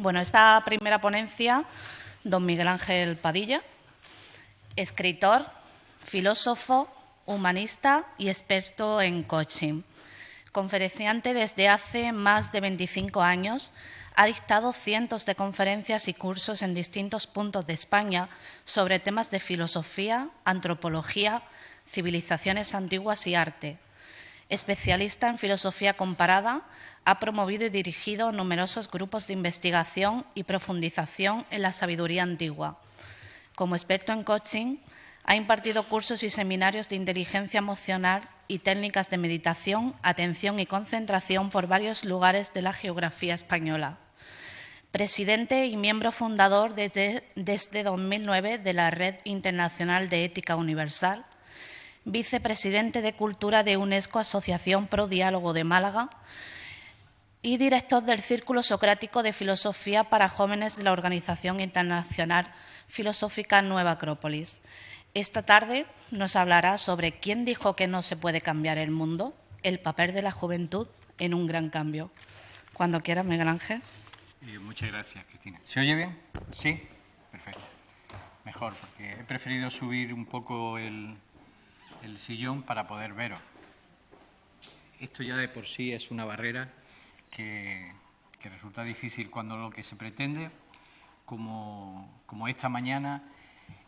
Bueno, esta primera ponencia, don Miguel Ángel Padilla, escritor, filósofo, humanista y experto en coaching. Conferenciante desde hace más de 25 años, ha dictado cientos de conferencias y cursos en distintos puntos de España sobre temas de filosofía, antropología, civilizaciones antiguas y arte. Especialista en filosofía comparada, ha promovido y dirigido numerosos grupos de investigación y profundización en la sabiduría antigua. Como experto en coaching, ha impartido cursos y seminarios de inteligencia emocional y técnicas de meditación, atención y concentración por varios lugares de la geografía española. Presidente y miembro fundador desde 2009 de la Red Internacional de Ética Universal, vicepresidente de Cultura de UNESCO Asociación Pro Diálogo de Málaga y director del Círculo Socrático de Filosofía para Jóvenes de la Organización Internacional Filosófica Nueva Acrópolis. Esta tarde nos hablará sobre quién dijo que no se puede cambiar el mundo, el papel de la juventud en un gran cambio. Cuando quiera, Miguel Ángel. Muchas gracias, Cristina. ¿Se oye bien? Sí, perfecto. Mejor, porque he preferido subir un poco el sillón para poder veros. Esto ya de por sí es una barrera que resulta difícil cuando lo que se pretende, como esta mañana,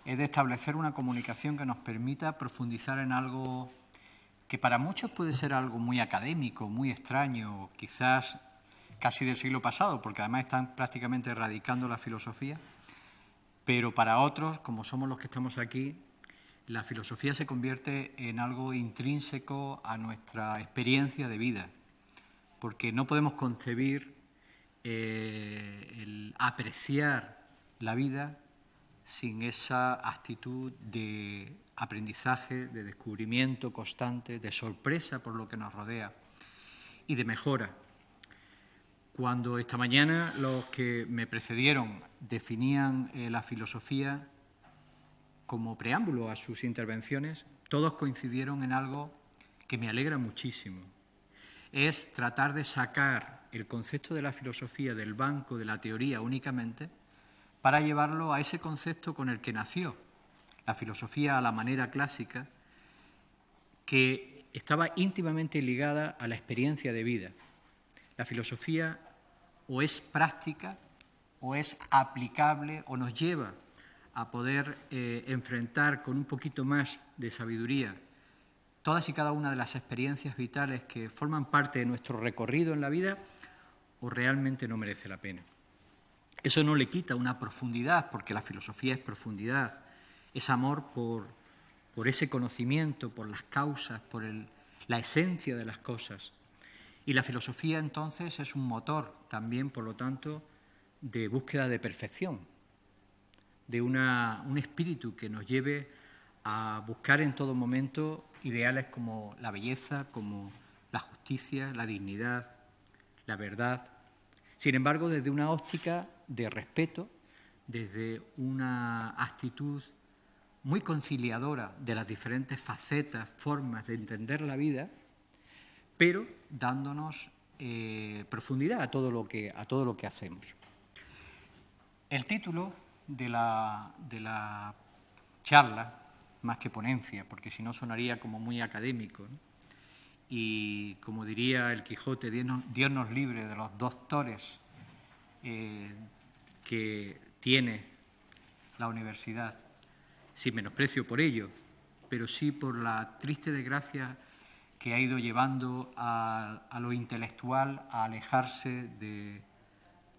es de establecer una comunicación que nos permita profundizar en algo que para muchos puede ser algo muy académico, muy extraño, quizás casi del siglo pasado, porque además están prácticamente erradicando la filosofía, pero para otros, como somos los que estamos aquí, la filosofía se convierte en algo intrínseco a nuestra experiencia de vida, porque no podemos concebir el apreciar la vida sin esa actitud de aprendizaje, de descubrimiento constante, de sorpresa por lo que nos rodea y de mejora. Cuando esta mañana los que me precedieron definían la filosofía como preámbulo a sus intervenciones, todos coincidieron en algo que me alegra muchísimo. Es tratar de sacar el concepto de la filosofía del banco de la teoría únicamente para llevarlo a ese concepto con el que nació la filosofía a la manera clásica, que estaba íntimamente ligada a la experiencia de vida. La filosofía o es práctica o es aplicable o nos lleva a poder enfrentar con un poquito más de sabiduría todas y cada una de las experiencias vitales que forman parte de nuestro recorrido en la vida, o realmente no merece la pena. Eso no le quita una profundidad, porque la filosofía es profundidad, es amor por ese conocimiento, por las causas, por la esencia de las cosas. Y la filosofía entonces es un motor también, por lo tanto, de búsqueda de perfección, de un espíritu que nos lleve a buscar en todo momento ideales como la belleza, como la justicia, la dignidad, la verdad. Sin embargo, desde una óptica de respeto, desde una actitud muy conciliadora de las diferentes facetas, formas de entender la vida, pero dándonos profundidad a todo lo que hacemos. El título de la charla, más que ponencia, porque si no sonaría como muy académico, ¿no? Y como diría el Quijote, Dios nos libre de los doctores que tiene la universidad, sin menosprecio por ello, pero sí por la triste desgracia que ha ido llevando a lo intelectual a alejarse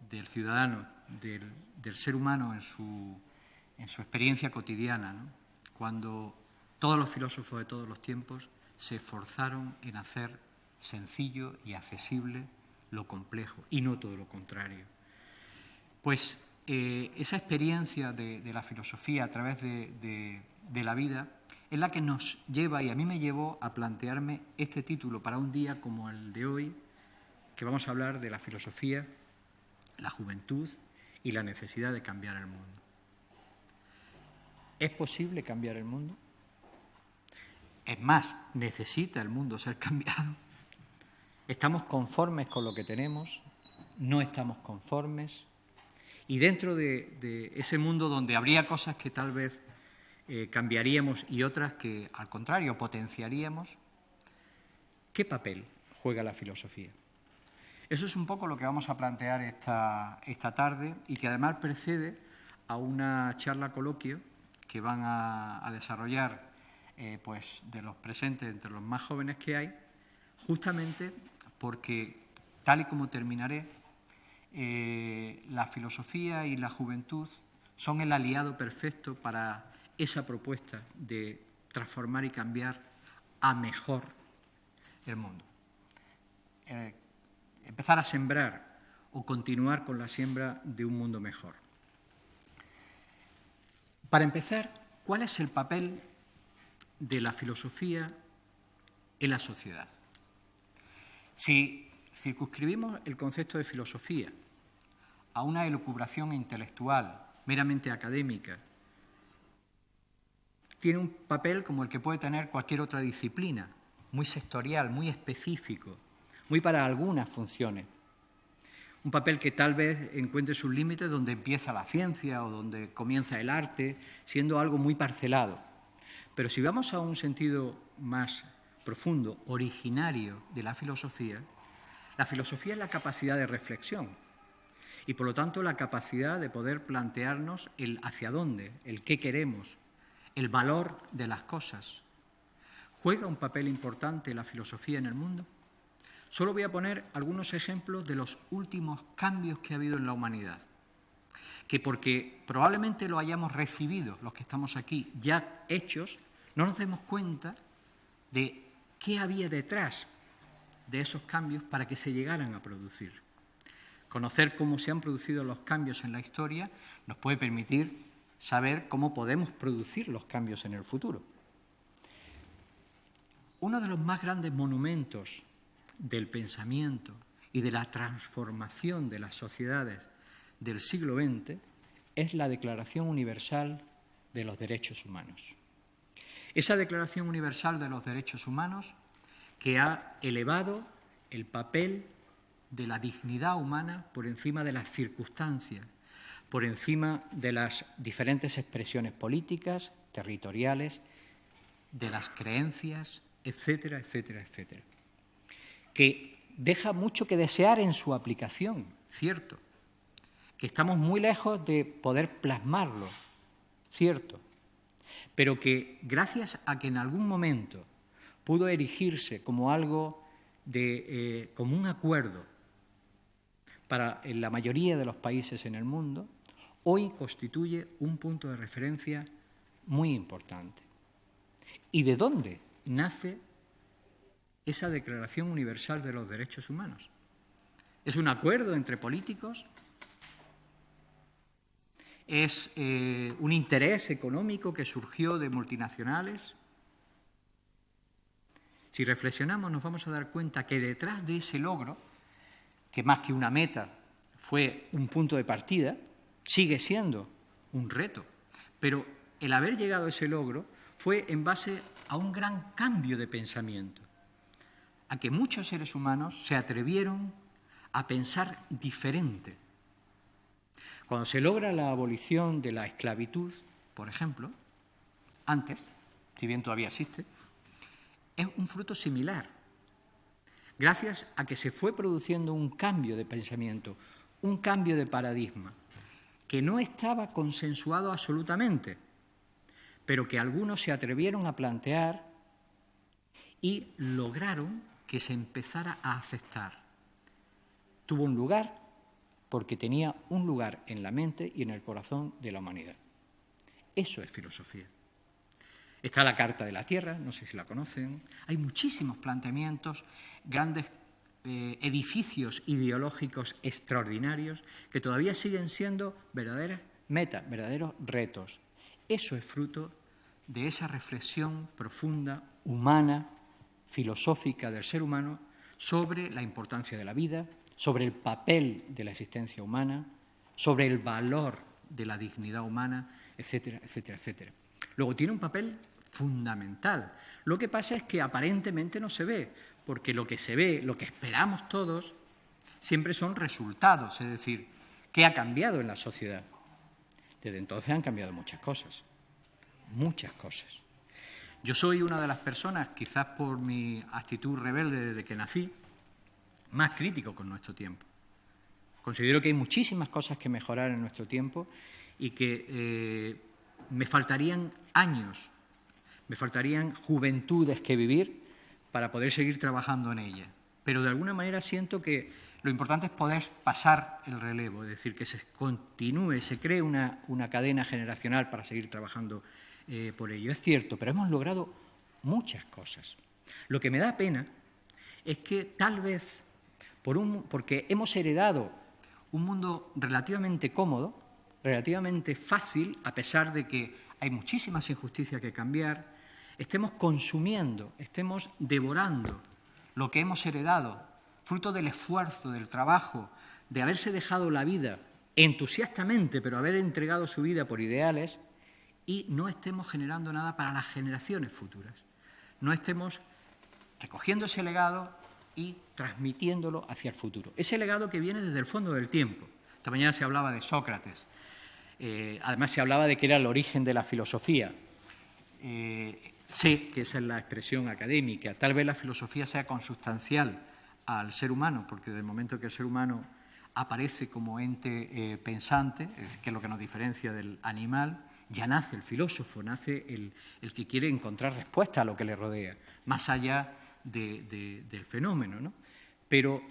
del ciudadano, del ser humano en su experiencia cotidiana, ¿no? Cuando todos los filósofos de todos los tiempos se esforzaron en hacer sencillo y accesible lo complejo, y no todo lo contrario. Pues esa experiencia de la filosofía a través de la vida es la que nos lleva, y a mí me llevó a plantearme este título para un día como el de hoy, que vamos a hablar de la filosofía, la juventud y la necesidad de cambiar el mundo. ¿Es posible cambiar el mundo? Es más, ¿necesita el mundo ser cambiado? ¿Estamos conformes con lo que tenemos? ¿No estamos conformes? Y dentro de ese mundo donde habría cosas que tal vez cambiaríamos y otras que, al contrario, potenciaríamos, ¿qué papel juega la filosofía? Eso es un poco lo que vamos a plantear esta tarde y que además precede a una charla coloquio que van a desarrollar pues de los presentes, entre los más jóvenes que hay, justamente porque, tal y como terminaré, la filosofía y la juventud son el aliado perfecto para esa propuesta de transformar y cambiar a mejor el mundo. Empezar a sembrar o continuar con la siembra de un mundo mejor. Para empezar, ¿cuál es el papel de la filosofía en la sociedad? Si circunscribimos el concepto de filosofía a una elucubración intelectual meramente académica, tiene un papel como el que puede tener cualquier otra disciplina, muy sectorial, muy específico, muy para algunas funciones. Un papel que tal vez encuentre sus límites donde empieza la ciencia o donde comienza el arte, siendo algo muy parcelado. Pero si vamos a un sentido más profundo, originario de la filosofía es la capacidad de reflexión y, por lo tanto, la capacidad de poder plantearnos el hacia dónde, el qué queremos, el valor de las cosas. ¿Juega un papel importante la filosofía en el mundo? Solo voy a poner algunos ejemplos de los últimos cambios que ha habido en la humanidad, que porque probablemente lo hayamos recibido, los que estamos aquí, ya hechos, no nos demos cuenta de qué había detrás de esos cambios para que se llegaran a producir. Conocer cómo se han producido los cambios en la historia nos puede permitir saber cómo podemos producir los cambios en el futuro. Uno de los más grandes monumentos del pensamiento y de la transformación de las sociedades del siglo XX es la Declaración Universal de los Derechos Humanos. Esa Declaración Universal de los Derechos Humanos que ha elevado el papel de la dignidad humana por encima de las circunstancias, por encima de las diferentes expresiones políticas, territoriales, de las creencias, etcétera, etcétera, etcétera. Que deja mucho que desear en su aplicación, cierto, que estamos muy lejos de poder plasmarlo, cierto, pero que gracias a que en algún momento pudo erigirse como algo como un acuerdo para la mayoría de los países en el mundo, hoy constituye un punto de referencia muy importante. ¿Y de dónde nace esa Declaración Universal de los Derechos Humanos? ¿Es un acuerdo entre políticos? ¿Es un interés económico que surgió de multinacionales? Si reflexionamos nos vamos a dar cuenta que detrás de ese logro, que más que una meta fue un punto de partida, sigue siendo un reto, pero el haber llegado a ese logro fue en base a un gran cambio de pensamiento, a que muchos seres humanos se atrevieron a pensar diferente. Cuando se logra la abolición de la esclavitud, por ejemplo, antes, si bien todavía existe, es un fruto similar. Gracias a que se fue produciendo un cambio de pensamiento, un cambio de paradigma, que no estaba consensuado absolutamente, pero que algunos se atrevieron a plantear y lograron que se empezara a aceptar. Tuvo un lugar porque tenía un lugar en la mente y en el corazón de la humanidad. Eso es filosofía. Está la Carta de la Tierra, no sé si la conocen. Hay muchísimos planteamientos, grandes edificios ideológicos extraordinarios que todavía siguen siendo verdaderas metas, verdaderos retos. Eso es fruto de esa reflexión profunda, humana, filosófica del ser humano sobre la importancia de la vida, sobre el papel de la existencia humana, sobre el valor de la dignidad humana, etcétera, etcétera, etcétera. Luego tiene un papel fundamental. Lo que pasa es que aparentemente no se ve, porque lo que se ve, lo que esperamos todos, siempre son resultados, es decir, ¿Qué ha cambiado en la sociedad? Desde entonces han cambiado muchas cosas, muchas cosas. Yo soy una de las personas, quizás por mi actitud rebelde desde que nací, más crítico con nuestro tiempo. Considero que hay muchísimas cosas que mejorar en nuestro tiempo y que me faltarían años, me faltarían juventudes que vivir para poder seguir trabajando en ellas. Pero de alguna manera siento que lo importante es poder pasar el relevo, es decir, que se continúe, se cree una cadena generacional para seguir trabajando por ello. Es cierto, pero hemos logrado muchas cosas. Lo que me da pena es que tal vez, porque hemos heredado un mundo relativamente cómodo, relativamente fácil, a pesar de que hay muchísimas injusticias que cambiar, estemos consumiendo, estemos devorando lo que hemos heredado, fruto del esfuerzo, del trabajo, de haberse dejado la vida entusiastamente, pero haber entregado su vida por ideales, y no estemos generando nada para las generaciones futuras. No estemos recogiendo ese legado y transmitiéndolo hacia el futuro. Ese legado que viene desde el fondo del tiempo. Esta mañana se hablaba de Sócrates. Además se hablaba de que era el origen de la filosofía. Sé que esa es la expresión académica. Tal vez la filosofía sea consustancial al ser humano, porque desde el momento que el ser humano aparece como ente pensante, que es lo que nos diferencia del animal, ya nace el filósofo, nace el que quiere encontrar respuesta a lo que le rodea, más allá del fenómeno, ¿no? Pero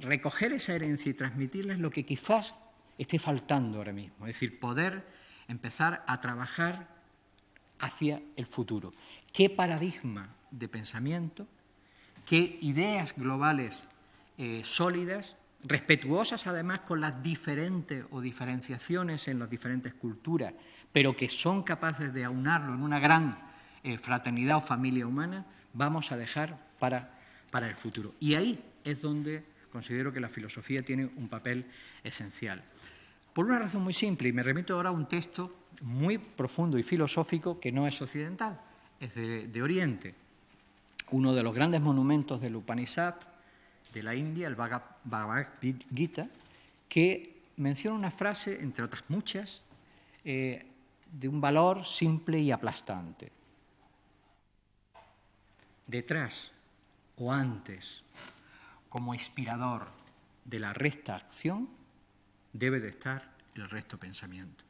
recoger esa herencia y transmitirla es lo que quizás esté faltando ahora mismo, es decir, poder empezar a trabajar hacia el futuro. ¿Qué paradigma de pensamiento, qué ideas globales sólidas, respetuosas además con las diferentes o diferenciaciones en las diferentes culturas, pero que son capaces de aunarlo en una gran fraternidad o familia humana, vamos a dejar para el futuro? Y ahí es donde considero que la filosofía tiene un papel esencial. Por una razón muy simple, y me remito ahora a un texto muy profundo y filosófico que no es occidental, es de Oriente. Uno de los grandes monumentos del Upanishad de la India, el Bhagavad Gita, que menciona una frase, entre otras muchas, de un valor simple y aplastante. Detrás o antes, como inspirador de la recta acción, debe de estar el recto pensamiento.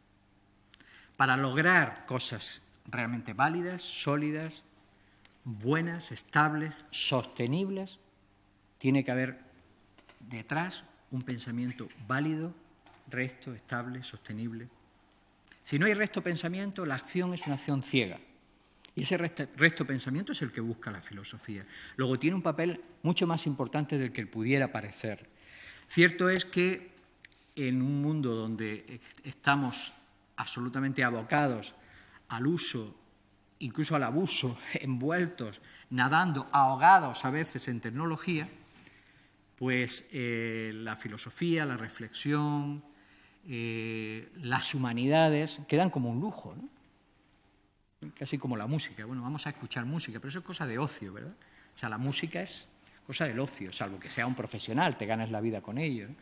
Para lograr cosas realmente válidas, sólidas, buenas, estables, sostenibles, tiene que haber detrás un pensamiento válido, recto, estable, sostenible. Si no hay recto pensamiento, la acción es una acción ciega. Y ese recto pensamiento es el que busca la filosofía. Luego tiene un papel mucho más importante del que pudiera parecer. Cierto es que en un mundo donde estamos absolutamente abocados al uso, incluso al abuso, envueltos, nadando, ahogados a veces en tecnología, pues la filosofía, la reflexión, las humanidades quedan como un lujo, ¿no? Casi como la música. Bueno, vamos a escuchar música, pero eso es cosa de ocio, ¿verdad? O sea, la música es cosa del ocio, salvo que sea un profesional, te ganas la vida con ello, ¿no?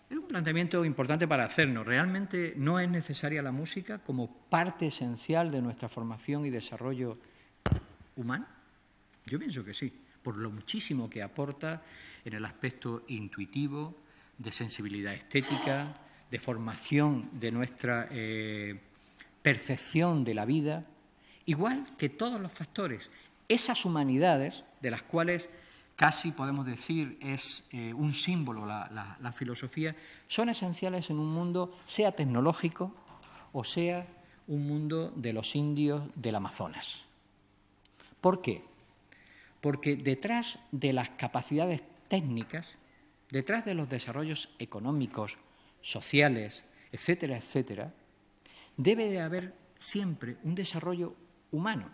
Es un planteamiento importante para hacernos. ¿Realmente no es necesaria la música como parte esencial de nuestra formación y desarrollo humano? Yo pienso que sí, por lo muchísimo que aporta en el aspecto intuitivo, de sensibilidad estética, de formación de nuestra percepción de la vida, igual que todos los factores. Esas humanidades, de las cuales casi podemos decir es un símbolo la filosofía, son esenciales en un mundo, sea tecnológico o sea un mundo de los indios del Amazonas. ¿Por qué? Porque detrás de las capacidades técnicas, detrás de los desarrollos económicos, sociales, etcétera, etcétera, debe de haber siempre un desarrollo humano.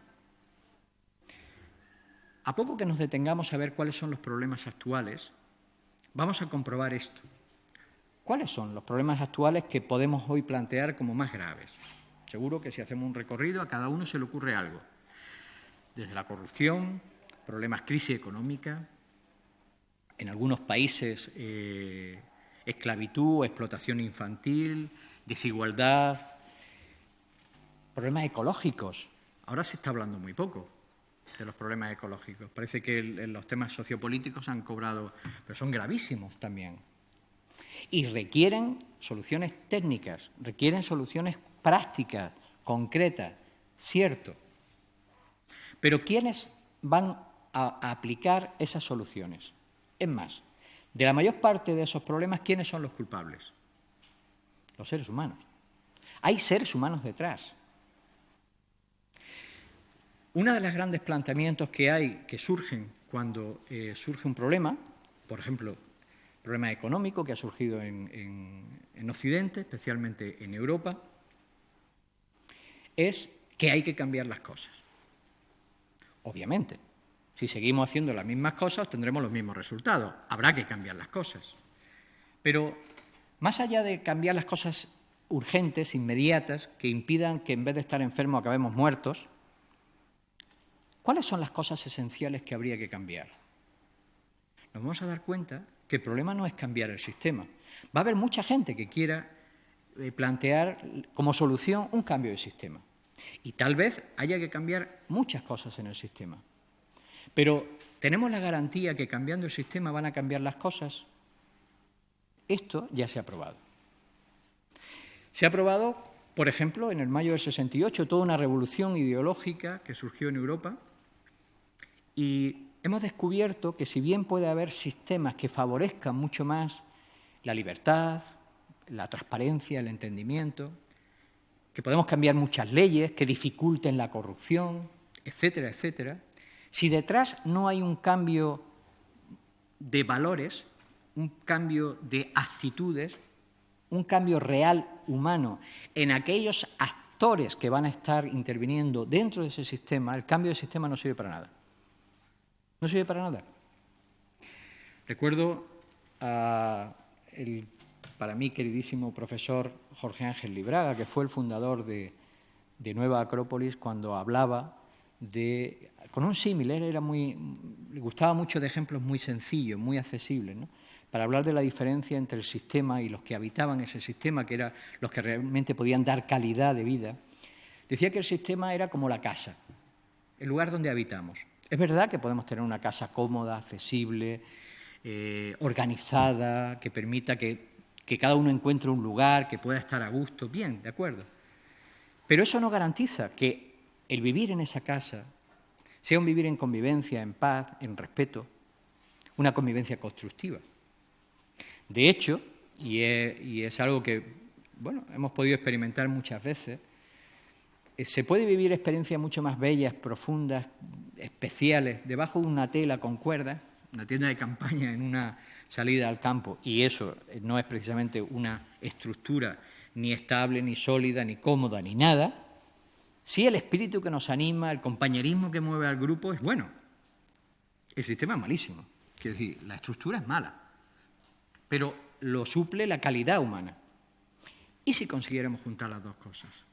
A poco que nos detengamos a ver cuáles son los problemas actuales, vamos a comprobar esto. ¿Cuáles son los problemas actuales que podemos hoy plantear como más graves? Seguro que si hacemos un recorrido a cada uno se le ocurre algo. Desde la corrupción, problemas crisis económica, en algunos países esclavitud, explotación infantil, desigualdad, problemas ecológicos. Ahora se está hablando muy poco de los problemas ecológicos. Parece que los temas sociopolíticos han cobrado, pero son gravísimos también. Y requieren soluciones técnicas, requieren soluciones prácticas, concretas, cierto. Pero ¿quiénes van a aplicar esas soluciones? Es más, de la mayor parte de esos problemas, ¿quiénes son los culpables? Los seres humanos. Hay seres humanos detrás. Uno de los grandes planteamientos que surgen cuando surge un problema, por ejemplo, problema económico que ha surgido en Occidente, especialmente en Europa, es que hay que cambiar las cosas. Obviamente, si seguimos haciendo las mismas cosas, tendremos los mismos resultados. Habrá que cambiar las cosas. Pero más allá de cambiar las cosas urgentes, inmediatas, que impidan que en vez de estar enfermos acabemos muertos, ¿cuáles son las cosas esenciales que habría que cambiar? Nos vamos a dar cuenta que el problema no es cambiar el sistema. Va a haber mucha gente que quiera plantear como solución un cambio de sistema. Y tal vez haya que cambiar muchas cosas en el sistema. Pero ¿tenemos la garantía que cambiando el sistema van a cambiar las cosas? Esto ya se ha probado. Se ha probado, por ejemplo, en el mayo del 68, toda una revolución ideológica que surgió en Europa, y hemos descubierto que si bien puede haber sistemas que favorezcan mucho más la libertad, la transparencia, el entendimiento, que podemos cambiar muchas leyes que dificulten la corrupción, etcétera, etcétera, si detrás no hay un cambio de valores, un cambio de actitudes, un cambio real humano en aquellos actores que van a estar interviniendo dentro de ese sistema, el cambio de sistema no sirve para nada. No sirve para nada. Recuerdo a el para mí queridísimo profesor Jorge Ángel Libraga, que fue el fundador de Nueva Acrópolis, cuando hablaba con un símil, le gustaba mucho de ejemplos muy sencillos, muy accesibles, ¿no? Para hablar de la diferencia entre el sistema y los que habitaban ese sistema, que eran los que realmente podían dar calidad de vida. Decía que el sistema era como la casa, el lugar donde habitamos. Es verdad que podemos tener una casa cómoda, accesible, organizada, que permita que cada uno encuentre un lugar, que pueda estar a gusto, bien, de acuerdo. Pero eso no garantiza que el vivir en esa casa sea un vivir en convivencia, en paz, en respeto, una convivencia constructiva. De hecho, y es algo que hemos podido experimentar muchas veces, se puede vivir experiencias mucho más bellas, profundas, especiales, debajo de una tela con cuerdas, una tienda de campaña en una salida al campo, y eso no es precisamente una estructura ni estable, ni sólida, ni cómoda, ni nada, si el espíritu que nos anima, el compañerismo que mueve al grupo es bueno. El sistema es malísimo, quiero decir, la estructura es mala, pero lo suple la calidad humana. ¿Y si consiguiéramos juntar las dos cosas?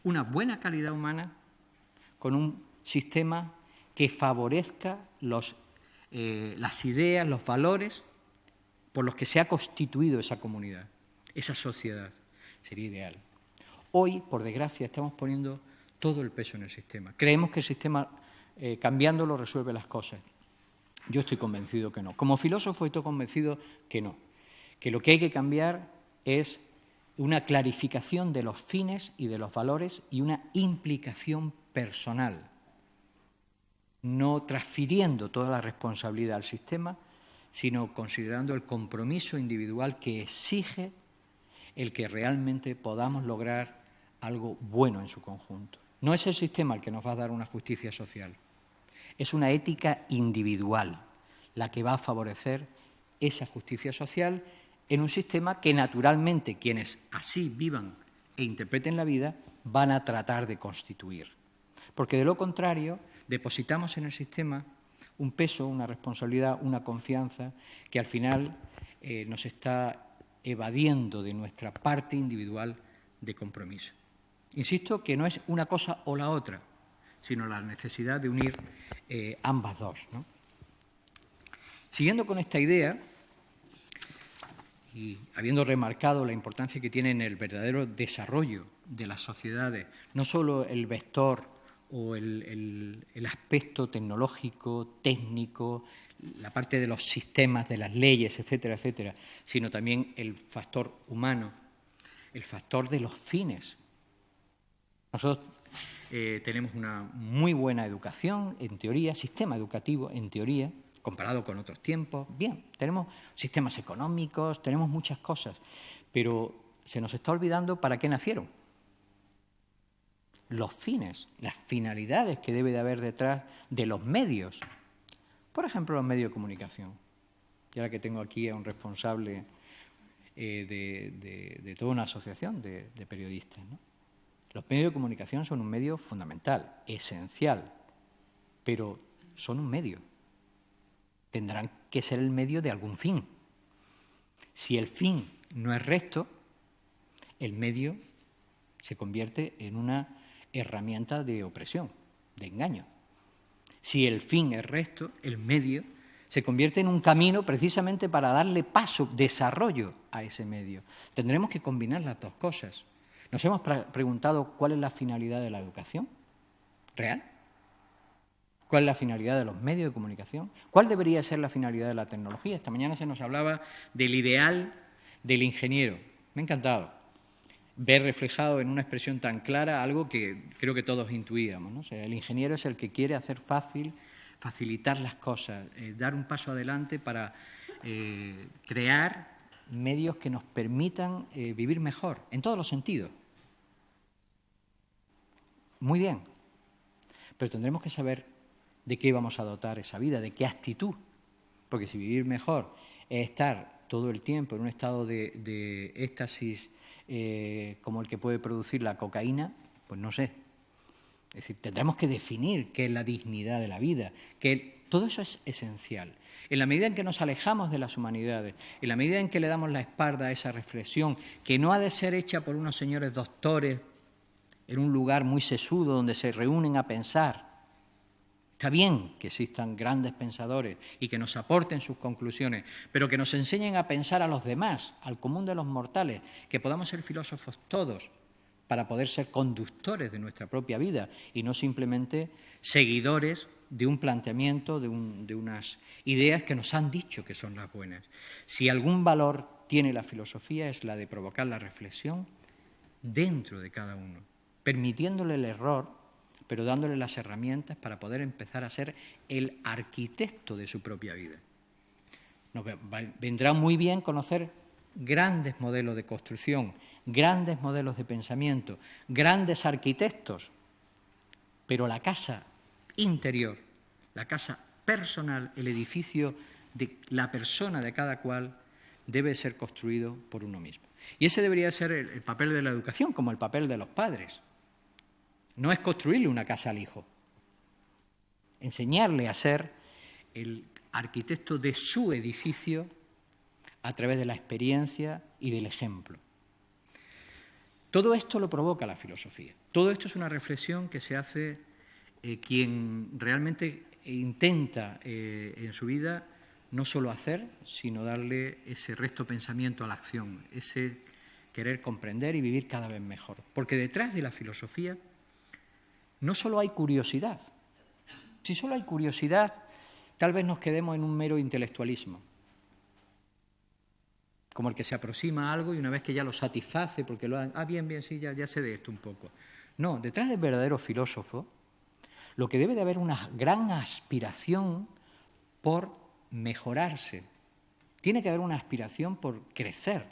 Una buena calidad humana con un sistema que favorezca las ideas, los valores por los que se ha constituido esa comunidad, esa sociedad. Sería ideal. Hoy, por desgracia, estamos poniendo todo el peso en el sistema. Creemos que el sistema, cambiándolo, resuelve las cosas. Yo estoy convencido que no. Como filósofo estoy convencido que no. Que lo que hay que cambiar es una clarificación de los fines y de los valores y una implicación personal, no transfiriendo toda la responsabilidad al sistema, sino considerando el compromiso individual que exige el que realmente podamos lograr algo bueno en su conjunto. No es el sistema el que nos va a dar una justicia social, es una ética individual la que va a favorecer esa justicia social en un sistema que naturalmente quienes así vivan e interpreten la vida van a tratar de constituir. Porque de lo contrario depositamos en el sistema un peso, una responsabilidad, una confianza que al final nos está evadiendo de nuestra parte individual de compromiso. Insisto que no es una cosa o la otra, sino la necesidad de unir ambas dos, ¿no? Siguiendo con esta idea, y habiendo remarcado la importancia que tiene en el verdadero desarrollo de las sociedades, no solo el vector o el aspecto tecnológico, técnico, la parte de los sistemas, de las leyes, etcétera, etcétera, sino también el factor humano, el factor de los fines. Nosotros tenemos una muy buena educación, en teoría, sistema educativo, en teoría, comparado con otros tiempos. Bien, tenemos sistemas económicos, tenemos muchas cosas, pero se nos está olvidando para qué nacieron. Los fines, las finalidades que debe de haber detrás de los medios. Por ejemplo, los medios de comunicación. Y ahora que tengo aquí a un responsable de toda una asociación de periodistas, ¿no? Los medios de comunicación son un medio fundamental, esencial, pero son un medio. Tendrán que ser el medio de algún fin. Si el fin no es recto, el medio se convierte en una herramienta de opresión, de engaño. Si el fin es recto, el medio se convierte en un camino precisamente para darle paso, desarrollo a ese medio. Tendremos que combinar las dos cosas. ¿Nos hemos preguntado cuál es la finalidad de la educación real? ¿Cuál es la finalidad de los medios de comunicación? ¿Cuál debería ser la finalidad de la tecnología? Esta mañana se nos hablaba del ideal del ingeniero. Me ha encantado ver reflejado en una expresión tan clara algo que creo que todos intuíamos, ¿no? O sea, el ingeniero es el que quiere hacer facilitar las cosas, dar un paso adelante para crear medios que nos permitan vivir mejor, en todos los sentidos. Muy bien, pero tendremos que saber de qué vamos a dotar esa vida, de qué actitud, porque si vivir mejor es estar todo el tiempo en un estado de éxtasis como el que puede producir la cocaína, pues no sé. Es decir, tendremos que definir qué es la dignidad de la vida, que todo eso es esencial. En la medida en que nos alejamos de las humanidades, en la medida en que le damos la espalda a esa reflexión, que no ha de ser hecha por unos señores doctores en un lugar muy sesudo donde se reúnen a pensar. Está bien que existan grandes pensadores y que nos aporten sus conclusiones, pero que nos enseñen a pensar a los demás, al común de los mortales, que podamos ser filósofos todos para poder ser conductores de nuestra propia vida y no simplemente seguidores de un planteamiento, de unas ideas que nos han dicho que son las buenas. Si algún valor tiene la filosofía es la de provocar la reflexión dentro de cada uno, permitiéndole el error, pero dándole las herramientas para poder empezar a ser el arquitecto de su propia vida. Nos vendrá muy bien conocer grandes modelos de construcción, grandes modelos de pensamiento, grandes arquitectos, pero la casa interior, la casa personal, el edificio de la persona de cada cual debe ser construido por uno mismo. Y ese debería ser el papel de la educación, como el papel de los padres. No es construirle una casa al hijo, enseñarle a ser el arquitecto de su edificio a través de la experiencia y del ejemplo. Todo esto lo provoca la filosofía. Todo esto es una reflexión que se hace quien realmente intenta en su vida no solo hacer, sino darle ese recto pensamiento a la acción, ese querer comprender y vivir cada vez mejor. Porque detrás de la filosofía no solo hay curiosidad. Si solo hay curiosidad, tal vez nos quedemos en un mero intelectualismo, como el que se aproxima a algo y una vez que ya lo satisface, porque lo han, bien, sí, ya sé de esto un poco. No, detrás del verdadero filósofo, lo que debe de haber una gran aspiración por mejorarse. Tiene que haber una aspiración por crecer,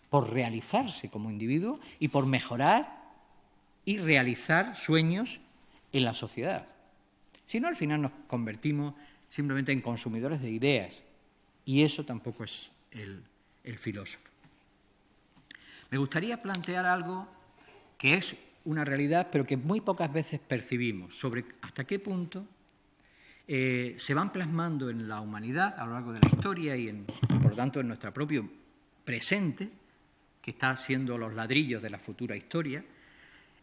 por realizarse como individuo y por mejorar y realizar sueños en la sociedad. Si no, al final nos convertimos simplemente en consumidores de ideas y eso tampoco es el filósofo. Me gustaría plantear algo que es una realidad, pero que muy pocas veces percibimos, sobre hasta qué punto se van plasmando en la humanidad a lo largo de la historia y por lo tanto en nuestro propio presente, que está siendo los ladrillos de la futura historia,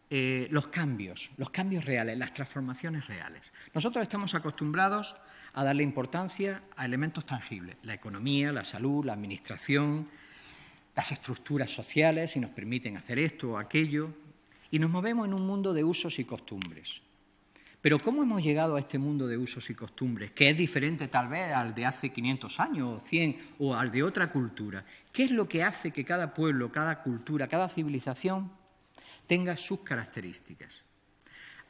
los cambios reales, las transformaciones reales. Nosotros estamos acostumbrados a darle importancia a elementos tangibles, la economía, la salud, la administración, las estructuras sociales, si nos permiten hacer esto o aquello, y nos movemos en un mundo de usos y costumbres. Pero ¿cómo hemos llegado a este mundo de usos y costumbres, que es diferente tal vez al de hace 500 años o 100 o al de otra cultura? ¿Qué es lo que hace que cada pueblo, cada cultura, cada civilización tenga sus características?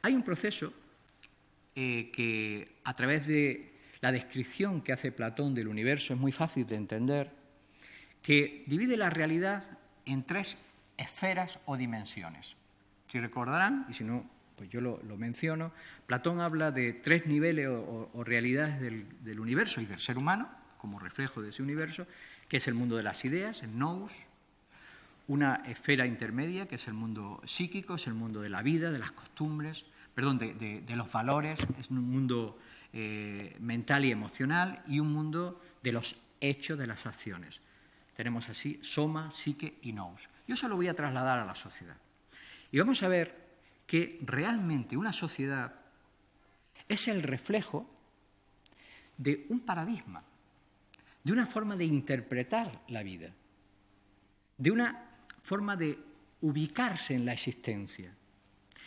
Hay un proceso que a través de la descripción que hace Platón del universo es muy fácil de entender, que divide la realidad en 3 esferas o dimensiones. Si recordarán, y si no, pues yo lo menciono, Platón habla de 3 niveles o realidades del universo y del ser humano, como reflejo de ese universo, que es el mundo de las ideas, el nous, una esfera intermedia, que es el mundo psíquico, es el mundo de la vida, de las costumbres, de los valores, es un mundo mental y emocional, y un mundo de los hechos, de las acciones. Tenemos así soma, psique y nous. Yo eso lo voy a trasladar a la sociedad. Y vamos a ver que realmente una sociedad es el reflejo de un paradigma, de una forma de interpretar la vida, de una forma de ubicarse en la existencia.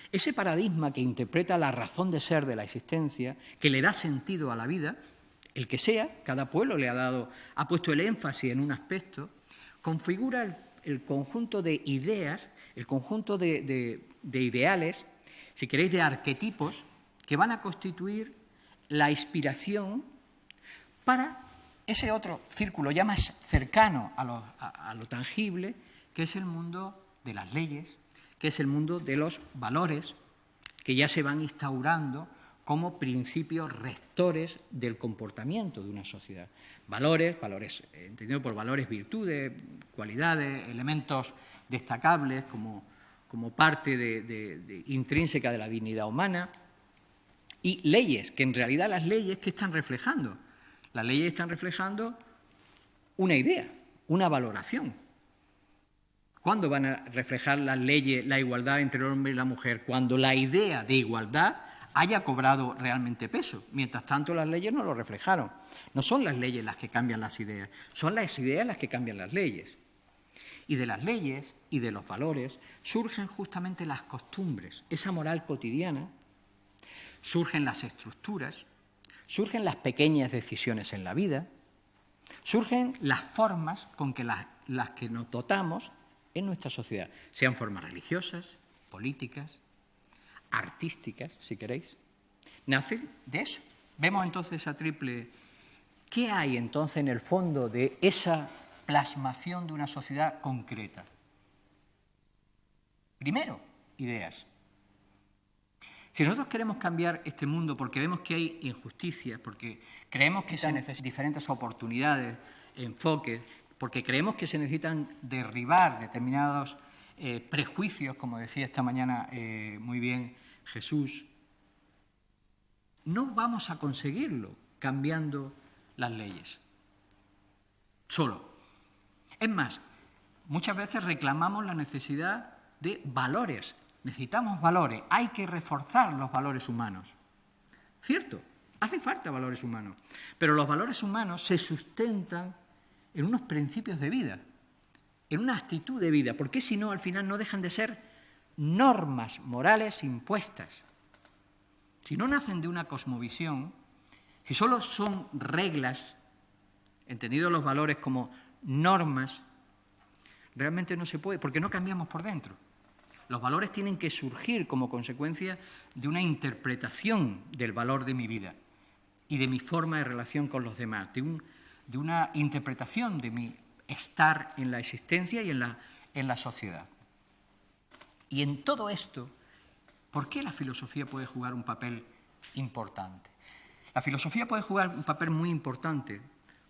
Ese paradigma que interpreta la razón de ser de la existencia, que le da sentido a la vida, el que sea, cada pueblo ha puesto el énfasis en un aspecto, configura el conjunto de ideas, el conjunto de ideales, si queréis, de arquetipos, que van a constituir la inspiración para ese otro círculo ya más cercano a lo tangible, que es el mundo de las leyes, que es el mundo de los valores, que ya se van instaurando como principios rectores del comportamiento de una sociedad. Valores, entendido por valores, virtudes, cualidades, elementos destacables como parte intrínseca de la dignidad humana, y leyes, que en realidad las leyes, ¿qué están reflejando? Las leyes están reflejando una idea, una valoración. ¿Cuándo van a reflejar las leyes la igualdad entre el hombre y la mujer? Cuando la idea de igualdad haya cobrado realmente peso. Mientras tanto, las leyes no lo reflejaron. No son las leyes las que cambian las ideas, son las ideas las que cambian las leyes. Y de las leyes y de los valores surgen justamente las costumbres, esa moral cotidiana, surgen las estructuras, surgen las pequeñas decisiones en la vida, surgen las formas con que las que nos dotamos en nuestra sociedad, sean formas religiosas, políticas, artísticas, si queréis, nacen de eso. Vemos entonces esa triple. ¿Qué hay entonces en el fondo de esa plasmación de una sociedad concreta? Primero, ideas. Si nosotros queremos cambiar este mundo porque vemos que hay injusticias, porque creemos que se necesitan diferentes oportunidades, enfoques, porque creemos que se necesitan derribar determinados prejuicios, como decía esta mañana muy bien Jesús, no vamos a conseguirlo cambiando las leyes solo. Es más, muchas veces reclamamos la necesidad de valores. Necesitamos valores, hay que reforzar los valores humanos. Cierto, hacen falta valores humanos, pero los valores humanos se sustentan en unos principios de vida, en una actitud de vida, porque si no, al final no dejan de ser normas morales impuestas. Si no nacen de una cosmovisión, si solo son reglas, entendidos los valores como normas, realmente no se puede, porque no cambiamos por dentro. Los valores tienen que surgir como consecuencia de una interpretación del valor de mi vida y de mi forma de relación con los demás, de una interpretación de mi estar en la existencia y en la sociedad. Y en todo esto, ¿por qué la filosofía puede jugar un papel importante? La filosofía puede jugar un papel muy importante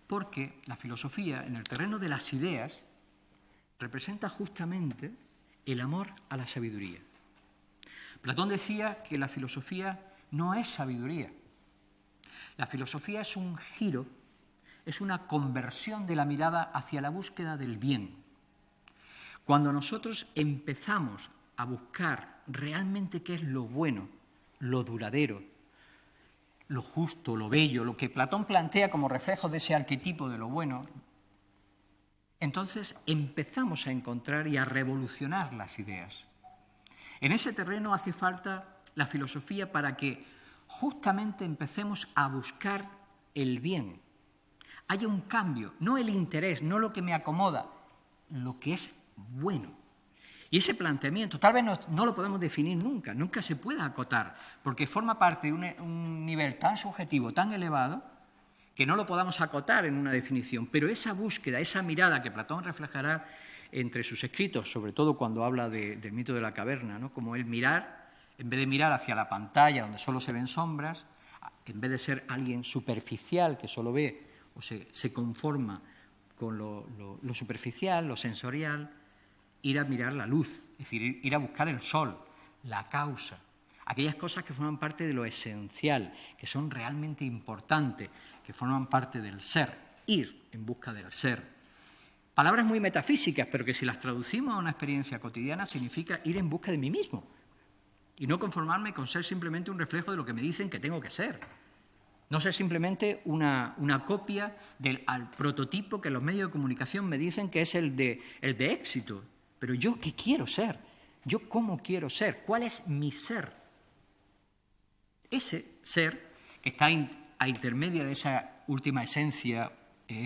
porque la filosofía, en el terreno de las ideas, representa justamente el amor a la sabiduría. Platón decía que la filosofía no es sabiduría. La filosofía es un giro, es una conversión de la mirada hacia la búsqueda del bien. Cuando nosotros empezamos a buscar realmente qué es lo bueno, lo duradero, lo justo, lo bello, lo que Platón plantea como reflejo de ese arquetipo de lo bueno, entonces empezamos a encontrar y a revolucionar las ideas. En ese terreno hace falta la filosofía para que justamente empecemos a buscar el bien. Haya un cambio, no el interés, no lo que me acomoda, lo que es bueno. Y ese planteamiento tal vez no lo podemos definir nunca se puede acotar, porque forma parte de un nivel tan subjetivo, tan elevado, que no lo podamos acotar en una definición. Pero esa búsqueda, esa mirada que Platón reflejará entre sus escritos, sobre todo cuando habla del mito de la caverna, ¿no? Como el mirar, en vez de mirar hacia la pantalla donde solo se ven sombras, en vez de ser alguien superficial que solo ve o se conforma con lo superficial, lo sensorial, ir a mirar la luz, es decir, ir a buscar el sol, la causa, aquellas cosas que forman parte de lo esencial, que son realmente importantes, que forman parte del ser, ir en busca del ser. Palabras muy metafísicas, pero que si las traducimos a una experiencia cotidiana significa ir en busca de mí mismo y no conformarme con ser simplemente un reflejo de lo que me dicen que tengo que ser. No ser simplemente una copia al prototipo que los medios de comunicación me dicen que es el de éxito. Pero yo, ¿qué quiero ser? ¿Yo cómo quiero ser? ¿Cuál es mi ser? Ese ser, que está a intermedia de esa última esencia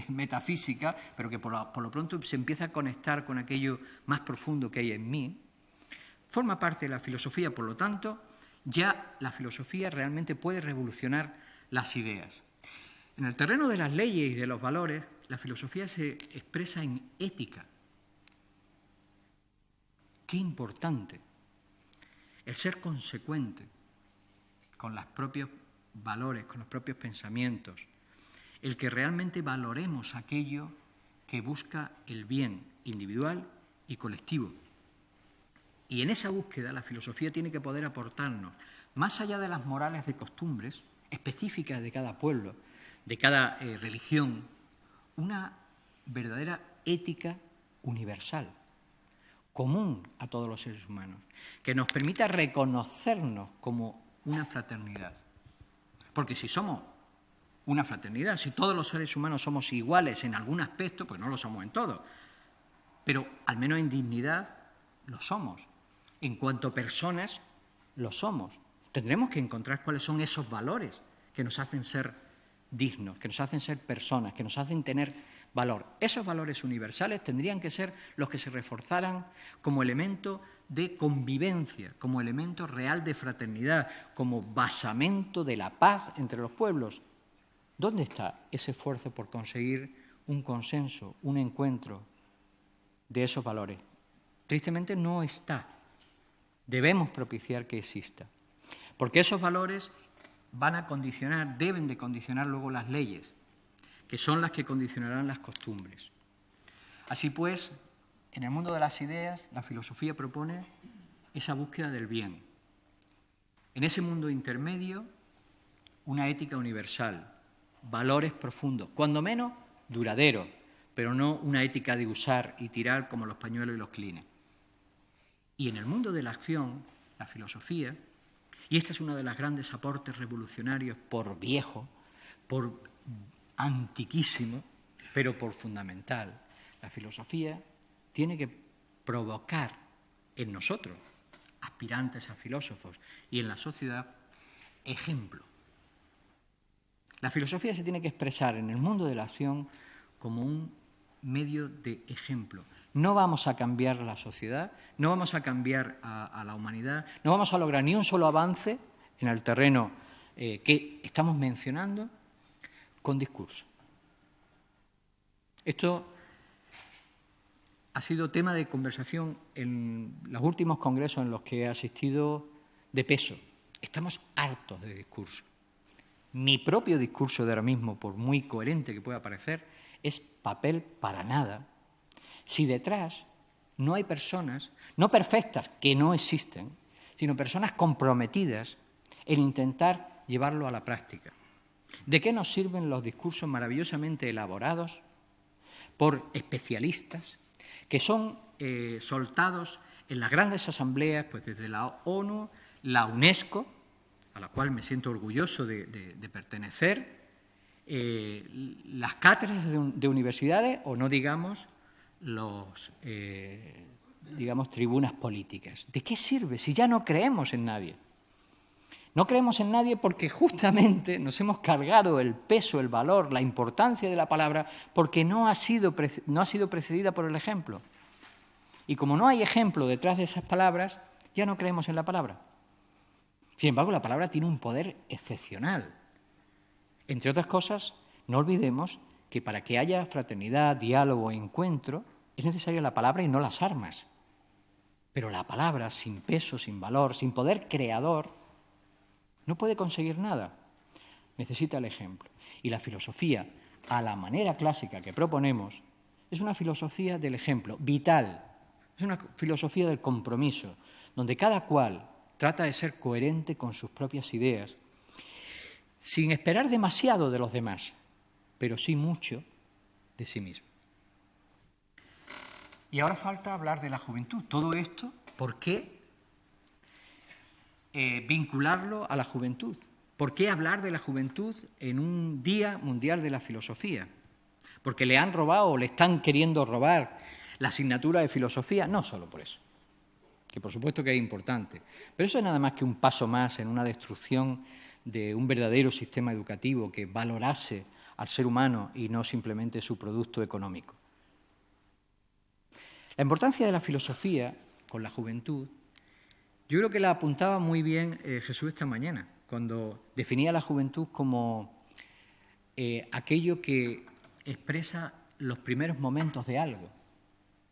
metafísica, pero que por lo pronto se empieza a conectar con aquello más profundo que hay en mí, forma parte de la filosofía. Por lo tanto, ya la filosofía realmente puede revolucionar las ideas. En el terreno de las leyes y de los valores, la filosofía se expresa en ética. Qué importante el ser consecuente con los propios valores, con los propios pensamientos, el que realmente valoremos aquello que busca el bien individual y colectivo. Y en esa búsqueda la filosofía tiene que poder aportarnos, más allá de las morales de costumbres específicas de cada pueblo, de cada religión, una verdadera ética universal, común a todos los seres humanos, que nos permita reconocernos como una fraternidad. Porque si somos una fraternidad, si todos los seres humanos somos iguales en algún aspecto, pues no lo somos en todo, pero al menos en dignidad lo somos. En cuanto a personas, lo somos. Tendremos que encontrar cuáles son esos valores que nos hacen ser dignos, que nos hacen ser personas, que nos hacen tener valor. Esos valores universales tendrían que ser los que se reforzaran como elemento de convivencia, como elemento real de fraternidad, como basamento de la paz entre los pueblos. ¿Dónde está ese esfuerzo por conseguir un consenso, un encuentro de esos valores? Tristemente no está. Debemos propiciar que exista. Porque esos valores van a condicionar, deben de condicionar luego las leyes, que son las que condicionarán las costumbres. Así pues, en el mundo de las ideas, la filosofía propone esa búsqueda del bien. En ese mundo intermedio, una ética universal, valores profundos, cuando menos duraderos, pero no una ética de usar y tirar como los pañuelos y los clines. Y en el mundo de la acción, la filosofía, y este es uno de los grandes aportes revolucionarios por viejo, por antiquísimo, pero por fundamental. La filosofía tiene que provocar en nosotros, aspirantes a filósofos, y en la sociedad, ejemplo. La filosofía se tiene que expresar en el mundo de la acción como un medio de ejemplo. No vamos a cambiar la sociedad, no vamos a cambiar a la humanidad, no vamos a lograr ni un solo avance en el terreno que estamos mencionando con discurso. Esto ha sido tema de conversación en los últimos congresos en los que he asistido de peso. Estamos hartos de discurso. Mi propio discurso de ahora mismo, por muy coherente que pueda parecer, es papel para nada si detrás no hay personas, no perfectas, que no existen, sino personas comprometidas en intentar llevarlo a la práctica. ¿De qué nos sirven los discursos maravillosamente elaborados por especialistas que son soltados en las grandes asambleas, pues desde la ONU, la UNESCO, a la cual me siento orgulloso de pertenecer, las cátedras de universidades, o no digamos digamos, tribunas políticas. ¿De qué sirve si ya no creemos en nadie? No creemos en nadie porque justamente nos hemos cargado el peso, el valor, la importancia de la palabra porque no ha sido precedida por el ejemplo. Y como no hay ejemplo detrás de esas palabras, ya no creemos en la palabra. Sin embargo, la palabra tiene un poder excepcional. Entre otras cosas, no olvidemos que para que haya fraternidad, diálogo, encuentro, es necesaria la palabra y no las armas. Pero la palabra, sin peso, sin valor, sin poder creador, no puede conseguir nada. Necesita el ejemplo. Y la filosofía, a la manera clásica que proponemos, es una filosofía del ejemplo, vital. Es una filosofía del compromiso, donde cada cual trata de ser coherente con sus propias ideas, sin esperar demasiado de los demás, pero sí mucho de sí mismo. Y ahora falta hablar de la juventud. Todo esto, ¿por qué vincularlo a la juventud? ¿Por qué hablar de la juventud en un Día Mundial de la Filosofía? ¿Porque le han robado o le están queriendo robar la asignatura de filosofía? No solo por eso, que por supuesto que es importante, pero eso es nada más que un paso más en una destrucción de un verdadero sistema educativo que valorase al ser humano y no simplemente su producto económico. La importancia de la filosofía con la juventud, yo creo que la apuntaba muy bien Jesús esta mañana, cuando definía la juventud como aquello que expresa los primeros momentos de algo.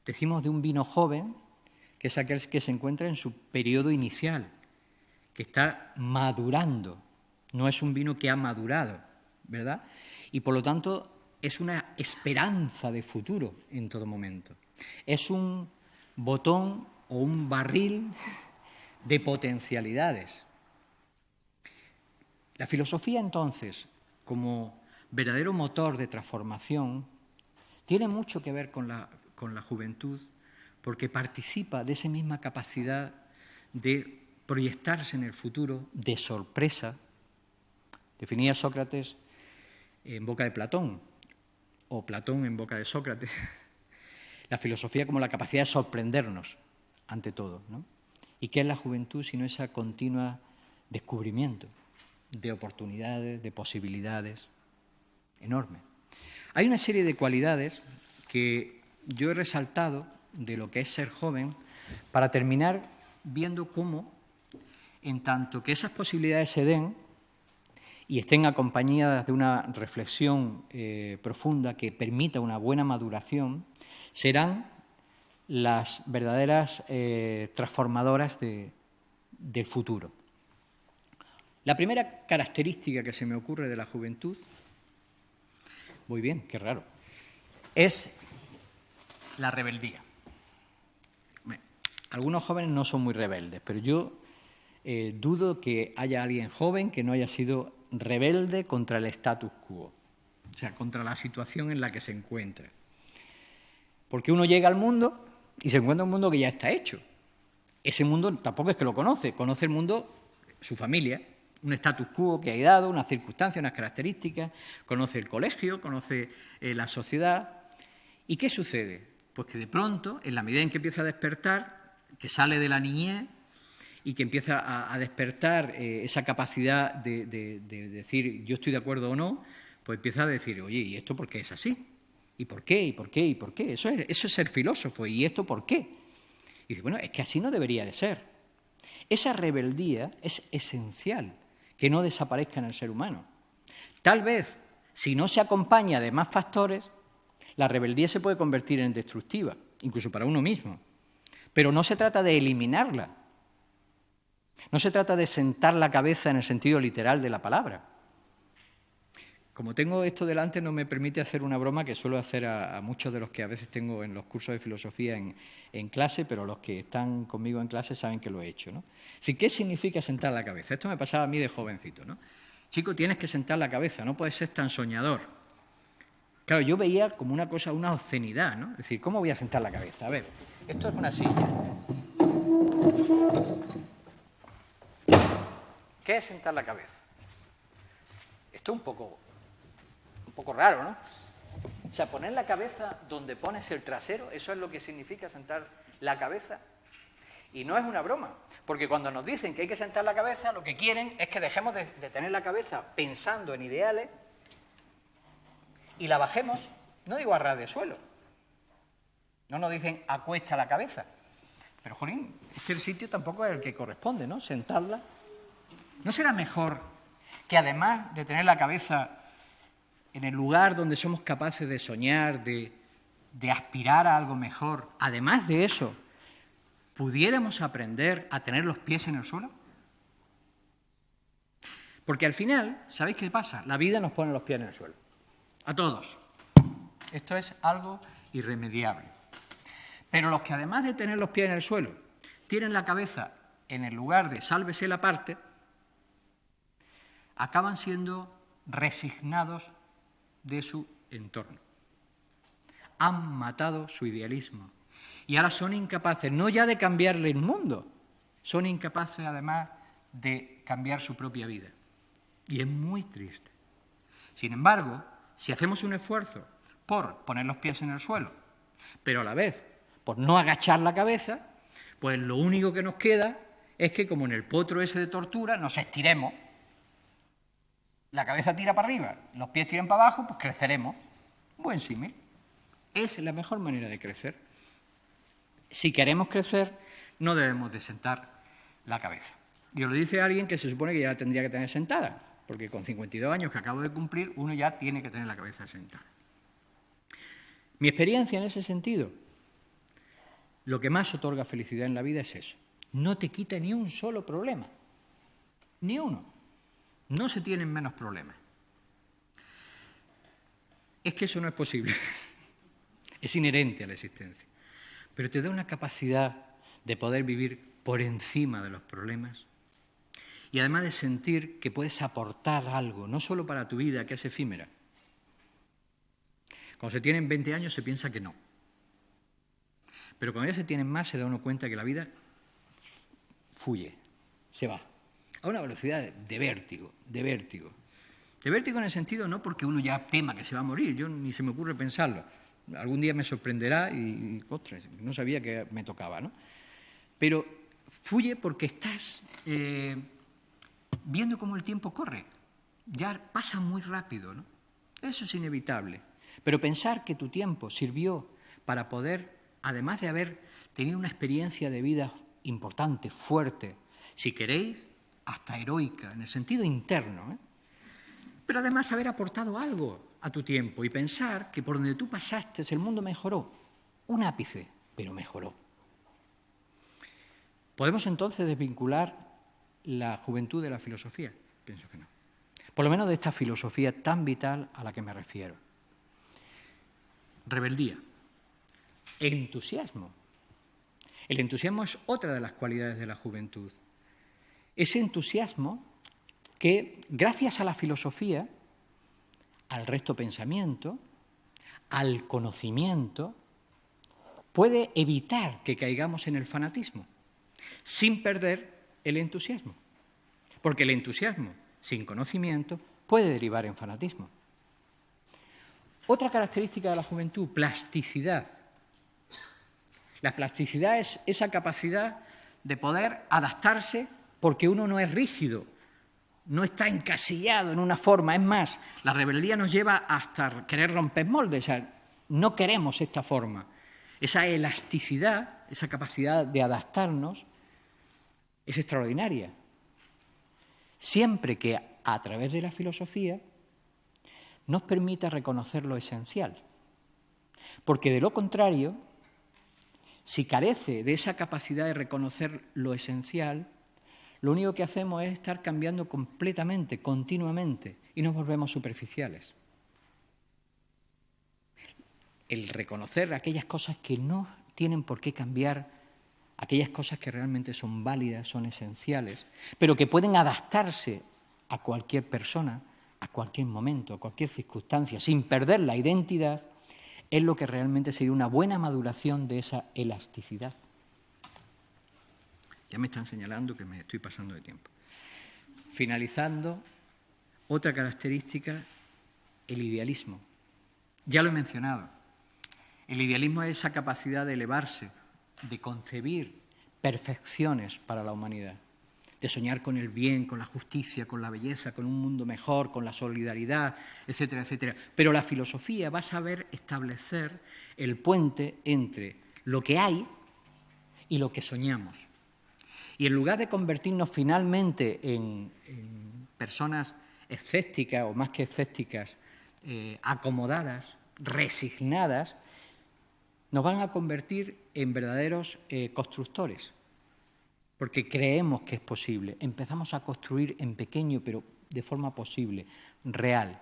Decimos de un vino joven, que es aquel que se encuentra en su periodo inicial, que está madurando, no es un vino que ha madurado, ¿verdad? Y por lo tanto es una esperanza de futuro en todo momento. Es un botón o un barril de potencialidades. La filosofía, entonces, como verdadero motor de transformación, tiene mucho que ver con la juventud, porque participa de esa misma capacidad de proyectarse en el futuro de sorpresa. Definía Sócrates en boca de Platón, o Platón en boca de Sócrates, la filosofía como la capacidad de sorprendernos ante todo, ¿no? ¿Y qué es la juventud sino ese continuo descubrimiento de oportunidades, de posibilidades enormes? Hay una serie de cualidades que yo he resaltado de lo que es ser joven para terminar viendo cómo, en tanto que esas posibilidades se den y estén acompañadas de una reflexión profunda que permita una buena maduración, serán las verdaderas transformadoras del futuro. La primera característica que se me ocurre de la juventud, muy bien, qué raro, es la rebeldía. Algunos jóvenes no son muy rebeldes, pero yo dudo que haya alguien joven que no haya sido rebelde contra el status quo, o sea, contra la situación en la que se encuentra. Porque uno llega al mundo y se encuentra un mundo que ya está hecho. Ese mundo tampoco es que lo conoce el mundo, su familia, un status quo que hay dado, unas circunstancias, unas características, conoce el colegio, conoce la sociedad. ¿Y qué sucede? Pues que de pronto, en la medida en que empieza a despertar, que sale de la niñez y que empieza a despertar esa capacidad de decir yo estoy de acuerdo o no, pues empieza a decir, oye, ¿y esto por qué es así? ¿Y por qué? ¿Y por qué? ¿Y por qué? Eso es ser filósofo. ¿Y esto por qué? Y dice, bueno, es que así no debería de ser. Esa rebeldía es esencial, que no desaparezca en el ser humano. Tal vez, si no se acompaña de más factores, la rebeldía se puede convertir en destructiva, incluso para uno mismo. Pero no se trata de eliminarla. No se trata de sentar la cabeza en el sentido literal de la palabra. Como tengo esto delante, no me permite hacer una broma que suelo hacer a muchos de los que a veces tengo en los cursos de filosofía en clase, pero los que están conmigo en clase saben que lo he hecho, ¿no? Es decir, ¿qué significa sentar la cabeza? Esto me pasaba a mí de jovencito, ¿no? Chico, tienes que sentar la cabeza, no puedes ser tan soñador. Claro, yo veía como una cosa, una obscenidad, ¿no? Es decir, ¿cómo voy a sentar la cabeza? A ver, esto es una silla. ¿Qué es sentar la cabeza? Esto es un poco raro, ¿no? O sea, poner la cabeza donde pones el trasero, eso es lo que significa sentar la cabeza. Y no es una broma, porque cuando nos dicen que hay que sentar la cabeza, lo que quieren es que dejemos de tener la cabeza pensando en ideales y la bajemos, no digo a ras de suelo. No nos dicen acuesta la cabeza. Pero, jolín, es que el sitio tampoco es el que corresponde, ¿no? Sentarla. ¿No será mejor que además de tener la cabeza en el lugar donde somos capaces de soñar, de aspirar a algo mejor, además de eso, pudiéramos aprender a tener los pies en el suelo? Porque al final, ¿sabéis qué pasa? La vida nos pone los pies en el suelo. A todos. Esto es algo irremediable. Pero los que además de tener los pies en el suelo, tienen la cabeza en el lugar de sálvese la parte, acaban siendo resignados de su entorno. Han matado su idealismo. Y ahora son incapaces, no ya de cambiarle el mundo, son incapaces además de cambiar su propia vida. Y es muy triste. Sin embargo, si hacemos un esfuerzo por poner los pies en el suelo, pero a la vez por no agachar la cabeza, pues lo único que nos queda es que, como en el potro ese de tortura, nos estiremos. La cabeza tira para arriba, los pies tiran para abajo, pues creceremos. Buen símil. Es la mejor manera de crecer. Si queremos crecer, no debemos de sentar la cabeza. Y os lo dice alguien que se supone que ya la tendría que tener sentada, porque con 52 años que acabo de cumplir, uno ya tiene que tener la cabeza sentada. Mi experiencia en ese sentido, lo que más otorga felicidad en la vida es eso. No te quita ni un solo problema. Ni uno. No se tienen menos problemas. Es que eso no es posible. Es inherente a la existencia. Pero te da una capacidad de poder vivir por encima de los problemas y además de sentir que puedes aportar algo, no solo para tu vida, que es efímera. Cuando se tienen 20 años se piensa que no. Pero cuando ya se tienen más se da uno cuenta que la vida fluye, se va, a una velocidad de vértigo, de vértigo. De vértigo en el sentido no porque uno ya tema que se va a morir, yo ni se me ocurre pensarlo. Algún día me sorprenderá y ostras, no sabía que me tocaba, ¿no? Pero fluye porque estás viendo cómo el tiempo corre. Ya pasa muy rápido, ¿no? Eso es inevitable. Pero pensar que tu tiempo sirvió para poder, además de haber tenido una experiencia de vida importante, fuerte, si queréis, hasta heroica, en el sentido interno, pero además haber aportado algo a tu tiempo y pensar que por donde tú pasaste el mundo mejoró, un ápice, pero mejoró. ¿Podemos entonces desvincular la juventud de la filosofía? Pienso que no. Por lo menos de esta filosofía tan vital a la que me refiero. Rebeldía. Entusiasmo. El entusiasmo es otra de las cualidades de la juventud. Ese entusiasmo que, gracias a la filosofía, al recto pensamiento, al conocimiento, puede evitar que caigamos en el fanatismo, sin perder el entusiasmo. Porque el entusiasmo sin conocimiento puede derivar en fanatismo. Otra característica de la juventud, plasticidad. La plasticidad es esa capacidad de poder adaptarse porque uno no es rígido, no está encasillado en una forma. Es más, la rebeldía nos lleva hasta querer romper moldes. O sea, no queremos esta forma. Esa elasticidad, esa capacidad de adaptarnos es extraordinaria. Siempre que a través de la filosofía nos permita reconocer lo esencial. Porque de lo contrario, si carece de esa capacidad de reconocer lo esencial, lo único que hacemos es estar cambiando completamente, continuamente, y nos volvemos superficiales. El reconocer aquellas cosas que no tienen por qué cambiar, aquellas cosas que realmente son válidas, son esenciales, pero que pueden adaptarse a cualquier persona, a cualquier momento, a cualquier circunstancia, sin perder la identidad, es lo que realmente sería una buena maduración de esa elasticidad. Ya me están señalando que me estoy pasando de tiempo. Finalizando, otra característica, el idealismo. Ya lo he mencionado. El idealismo es esa capacidad de elevarse, de concebir perfecciones para la humanidad, de soñar con el bien, con la justicia, con la belleza, con un mundo mejor, con la solidaridad, etcétera, etcétera. Pero la filosofía va a saber establecer el puente entre lo que hay y lo que soñamos. Y en lugar de convertirnos finalmente en personas escépticas, o más que escépticas, acomodadas, resignadas, nos van a convertir en verdaderos constructores, porque creemos que es posible. Empezamos a construir en pequeño, pero de forma posible, real.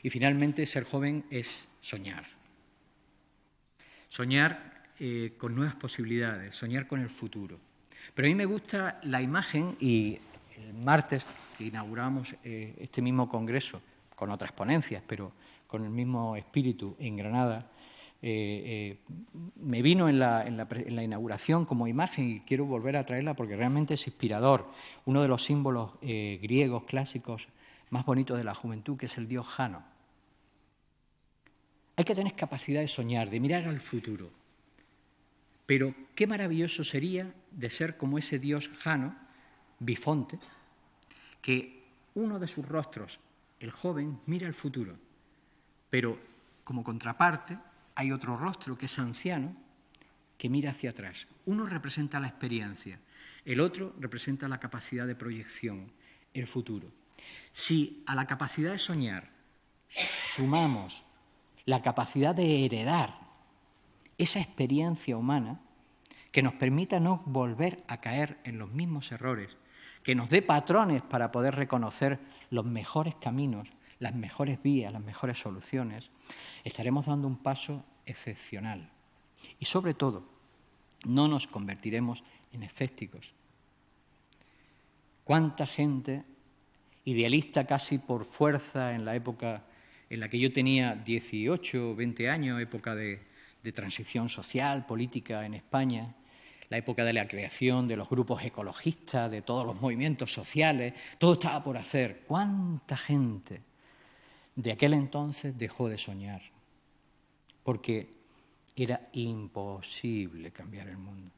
Y finalmente, ser joven es soñar. Soñar con nuevas posibilidades, soñar con el futuro. Pero a mí me gusta la imagen, y el martes que inauguramos este mismo congreso, con otras ponencias, pero con el mismo espíritu en Granada, me vino en la inauguración como imagen y quiero volver a traerla porque realmente es inspirador. Uno de los símbolos griegos clásicos más bonitos de la juventud, que es el dios Jano. Hay que tener capacidad de soñar, de mirar al futuro. Pero qué maravilloso sería de ser como ese dios Jano, bifonte, que uno de sus rostros, el joven, mira al futuro, pero como contraparte hay otro rostro que es anciano, que mira hacia atrás. Uno representa la experiencia, el otro representa la capacidad de proyección, el futuro. Si a la capacidad de soñar sumamos la capacidad de heredar esa experiencia humana que nos permita no volver a caer en los mismos errores, que nos dé patrones para poder reconocer los mejores caminos, las mejores vías, las mejores soluciones, estaremos dando un paso excepcional. Y sobre todo, no nos convertiremos en escépticos. ¿Cuánta gente idealista casi por fuerza en la época en la que yo tenía 18 o 20 años, época de transición social, política en España, la época de la creación de los grupos ecologistas, de todos los movimientos sociales, todo estaba por hacer? ¿Cuánta gente de aquel entonces dejó de soñar? Porque era imposible cambiar el mundo.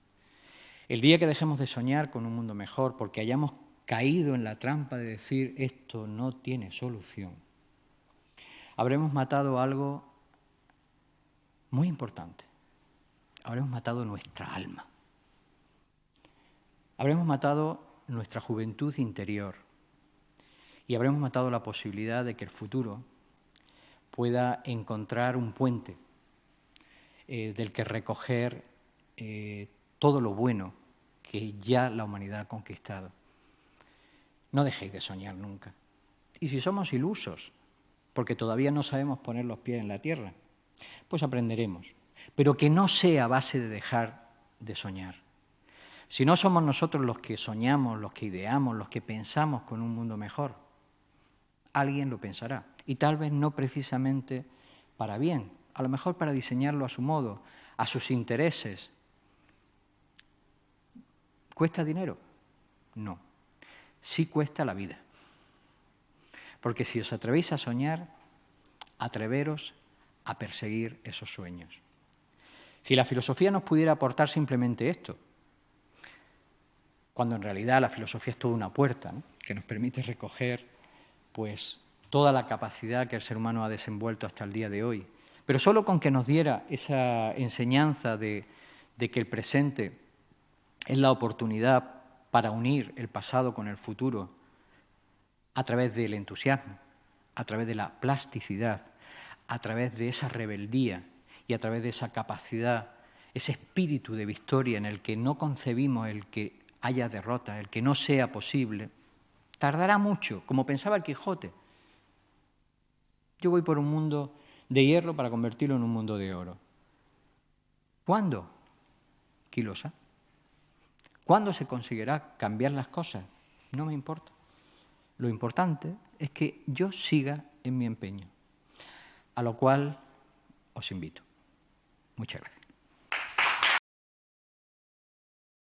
El día que dejemos de soñar con un mundo mejor, porque hayamos caído en la trampa de decir esto no tiene solución, habremos matado algo muy importante. Habremos matado nuestra alma. Habremos matado nuestra juventud interior y habremos matado la posibilidad de que el futuro pueda encontrar un puente del que recoger todo lo bueno que ya la humanidad ha conquistado. No dejéis de soñar nunca. Y si somos ilusos, porque todavía no sabemos poner los pies en la tierra, pues aprenderemos. Pero que no sea a base de dejar de soñar. Si no somos nosotros los que soñamos, los que ideamos, los que pensamos con un mundo mejor, alguien lo pensará. Y tal vez no precisamente para bien, a lo mejor para diseñarlo a su modo, a sus intereses. ¿Cuesta dinero? No. Sí cuesta la vida. Porque si os atrevéis a soñar, atreveros a perseguir esos sueños. Si la filosofía nos pudiera aportar simplemente esto, cuando en realidad la filosofía es toda una puerta, ¿no?, que nos permite recoger pues, toda la capacidad que el ser humano ha desenvuelto hasta el día de hoy, pero solo con que nos diera esa enseñanza de que el presente es la oportunidad para unir el pasado con el futuro a través del entusiasmo, a través de la plasticidad, a través de esa rebeldía y a través de esa capacidad, ese espíritu de victoria en el que no concebimos el que haya derrota, el que no sea posible, tardará mucho, como pensaba el Quijote. Yo voy por un mundo de hierro para convertirlo en un mundo de oro. ¿Cuándo? ¿Quién lo sabe? ¿Cuándo se conseguirá cambiar las cosas? No me importa. Lo importante es que yo siga en mi empeño, a lo cual os invito. Muchas gracias.